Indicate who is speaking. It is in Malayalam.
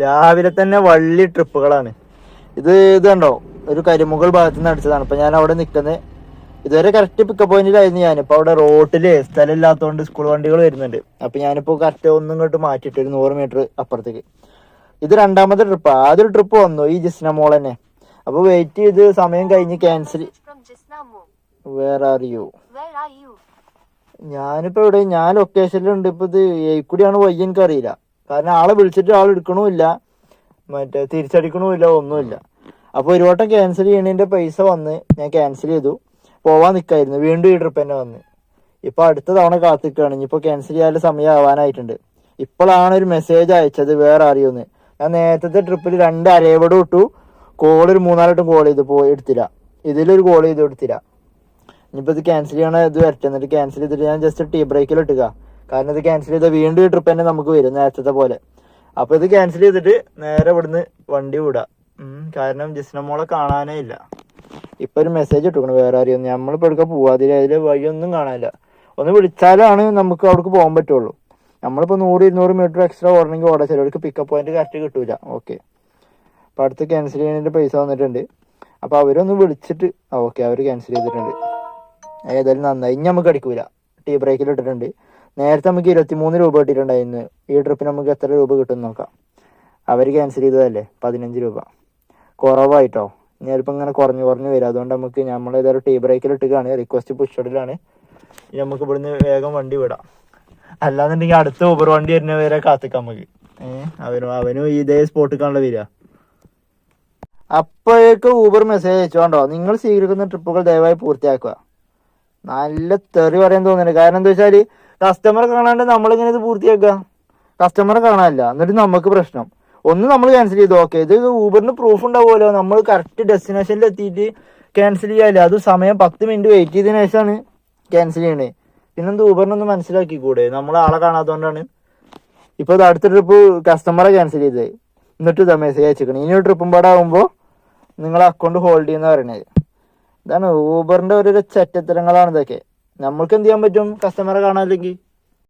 Speaker 1: രാവിലെ തന്നെ വള്ളി ട്രിപ്പുകളാണ്. ഇത് കണ്ടോ, ഒരു കരിമുകൾ ഭാഗത്ത് നിന്ന് അടിച്ചതാണ്. ഇപ്പൊ ഞാൻ അവിടെ നിൽക്കുന്നത് ഇതുവരെ കറക്റ്റ് പിക്കപ്പ് പോയിന്റിലായിരുന്നു. ഞാനിപ്പോ അവിടെ റോട്ടില് സ്ഥലം ഇല്ലാത്തതുകൊണ്ട് സ്കൂൾ വണ്ടികൾ വരുന്നുണ്ട്. അപ്പൊ ഞാനിപ്പോ കറക്റ്റ് ഒന്നും ഇങ്ങോട്ട് മാറ്റിയിട്ട് ഒരു 100 മീറ്റർ അപ്പുറത്തേക്ക്. ഇത് രണ്ടാമത്തെ ട്രിപ്പ്. ആദ്യൊരു ട്രിപ്പ് വന്നു ഈ ജിസ്ന മോൾ തന്നെ. അപ്പൊ വെയിറ്റ് ചെയ്ത് സമയം കഴിഞ്ഞ് ക്യാൻസൽ. വേറെ അറിയൂ ഞാനിപ്പോ ഇവിടെ ഞാൻ ലൊക്കേഷനിലുണ്ട്. ഇപ്പൊ ഇത് കൂടിയാണ് വയ്യ എനിക്കറിയില്ല. കാരണം ആളെ വിളിച്ചിട്ട് ആൾ എടുക്കണമില്ല, മറ്റേ തിരിച്ചടിക്കണമില്ല, ഒന്നുമില്ല. അപ്പൊ ഒരു വട്ടം ക്യാൻസൽ ചെയ്യണതിന്റെ പൈസ വന്ന് ഞാൻ ക്യാൻസൽ ചെയ്തു. പോവാൻ നിൽക്കായിരുന്നു. വീണ്ടും ഈ ട്രിപ്പ് തന്നെ വന്ന്. ഇപ്പൊ അടുത്ത തവണ കാത്തിക്കാണ്. ഇനിയിപ്പോ ക്യാൻസൽ ചെയ്യാനുള്ള സമയം ആവാനായിട്ടുണ്ട്. ഇപ്പോഴാണ് ഒരു മെസ്സേജ് അയച്ചത് വേറെ അറിയുമെന്ന്. ഞാൻ നേരത്തെ ട്രിപ്പിൽ 2 അരയവടും ഇട്ടു. കോൾ ഒരു 3-4 കോൾ ചെയ്ത് എടുത്തില്ല. ഇതിലൊരു കോൾ ചെയ്ത് എടുത്തില്ല. ഇനിയിപ്പോ ഇത് ക്യാൻസൽ ചെയ്യണ ഇത് വരട്ടെ. എന്നിട്ട് ക്യാൻസൽ ചെയ്തിട്ട് ഞാൻ ജസ്റ്റ് ടീ ബ്രേക്കിൽ ഇട്ടുക. കാരണം ഇത് ക്യാൻസൽ ചെയ്താൽ വീണ്ടും ഈ ട്രിപ്പ് തന്നെ നമുക്ക് വരും നേരത്തെ പോലെ. അപ്പൊ ഇത് ക്യാൻസൽ ചെയ്തിട്ട് നേരെ ഇവിടുന്ന് വണ്ടി വിടാം. കാരണം ജിസ്ന മോളെ കാണാനേ ഇല്ല. ഇപ്പൊ ഒരു മെസ്സേജ് ഇട്ടുക്കണം വേറെ അറിയൊന്നും. നമ്മളിപ്പോ എടുക്കാൻ പോവാതില്ല. അതില് വഴിയൊന്നും കാണാനില്ല. ഒന്ന് വിളിച്ചാലാണ് നമുക്ക് അവിടേക്ക് പോകാൻ പറ്റുള്ളൂ. നമ്മളിപ്പോ 100-200 മീറ്റർ എക്സ്ട്രാ ഓടണമെങ്കിൽ ഓടാം. ചിലവർക്ക് പിക്കപ്പ് പോയിന്റ് കറക്റ്റ് കിട്ടൂല. ഓക്കെ, അപ്പൊ അടുത്ത് ക്യാൻസൽ ചെയ്യുന്നതിന്റെ പൈസ വന്നിട്ടുണ്ട്. അപ്പൊ അവരൊന്ന് വിളിച്ചിട്ട് ഓക്കെ അവര് ക്യാൻസൽ ചെയ്തിട്ടുണ്ട്. ഏതായാലും നന്നായി. ഇനി നമുക്ക് അടിക്കൂല. ടീ ബ്രേക്കിൽ ഇട്ടിട്ടുണ്ട്. നേരത്തെ നമുക്ക് 23 രൂപ കിട്ടിയിട്ടുണ്ടായിരുന്നു. ഈ ട്രിപ്പിന് നമുക്ക് എത്ര രൂപ കിട്ടും നോക്കാം. അവർ ക്യാൻസൽ ചെയ്തതല്ലേ, 15 രൂപ കുറവായിട്ടോ. ഞാനിപ്പോൾ ഇങ്ങനെ കുറഞ്ഞു വരും. അതുകൊണ്ട് നമുക്ക് നമ്മളേതായാലും ടീ ബ്രേക്കിൽ ഇട്ടുകയാണ്. റിക്വസ്റ്റ് പുഷഡിലാണ്. നമുക്ക് ഇവിടുന്ന് വേഗം വണ്ടി വിടാം. അല്ലാന്നുണ്ടെങ്കിൽ അടുത്ത ഊബർ വണ്ടി വരുന്നവരെ കാത്തിക്കാം നമുക്ക്. അവനും ഇതേ സ്പോട്ടിക്കാണല്ലോ വരിക. അപ്പോഴേക്ക് ഊബർ മെസ്സേജ് അയച്ചോണ്ടോ, നിങ്ങൾ സ്വീകരിക്കുന്ന ട്രിപ്പുകൾ ദയവായി പൂർത്തിയാക്കുക. നല്ല തെറി പറയാൻ തോന്നുന്നുണ്ട്. കാരണം എന്താ വെച്ചാല് കസ്റ്റമറെ കാണാണ്ട് നമ്മളിങ്ങനെ ഇത് പൂർത്തിയാക്കുക. കസ്റ്റമറെ കാണാനില്ല, എന്നിട്ട് നമുക്ക് പ്രശ്നം. ഒന്ന് നമ്മൾ ക്യാൻസൽ ചെയ്തു. ഓക്കെ, ഇത് ഊബറിന് പ്രൂഫ് ഉണ്ടാവുമല്ലോ. നമ്മൾ കറക്റ്റ് ഡെസ്റ്റിനേഷനിൽ എത്തിയിട്ട് ക്യാൻസൽ ചെയ്യാല്ലേ. അത് സമയം 10 മിനിറ്റ് വെയിറ്റ് ചെയ്തതിനു ശേഷമാണ് ക്യാൻസൽ ചെയ്യണേ. പിന്നെന്ത് ഊബറിനൊന്ന് മനസ്സിലാക്കിക്കൂടെ? നമ്മൾ ആളെ കാണാത്തതുകൊണ്ടാണ്. ഇപ്പൊ ഇത് അടുത്ത ട്രിപ്പ് കസ്റ്റമറെ ക്യാൻസൽ ചെയ്തത്. എന്നിട്ട് ഇതാ മെസ്സേജ് അയച്ചിരിക്കണം. ഇനി ഒരു ട്രിപ്പും പാടെ ആകുമ്പോൾ നിങ്ങളെ അക്കൗണ്ട് ഹോൾഡ് ചെയ്യുന്ന പറയണത്. ഇതാണ് ഊബറിന്റെ ഓരോരോ ചെറ്റത്തരങ്ങളാണ് ഇതൊക്കെ. നമ്മൾക്ക് എന്ത് ചെയ്യാൻ പറ്റും കസ്റ്റമറെ കാണാനില്ലെങ്കിൽ?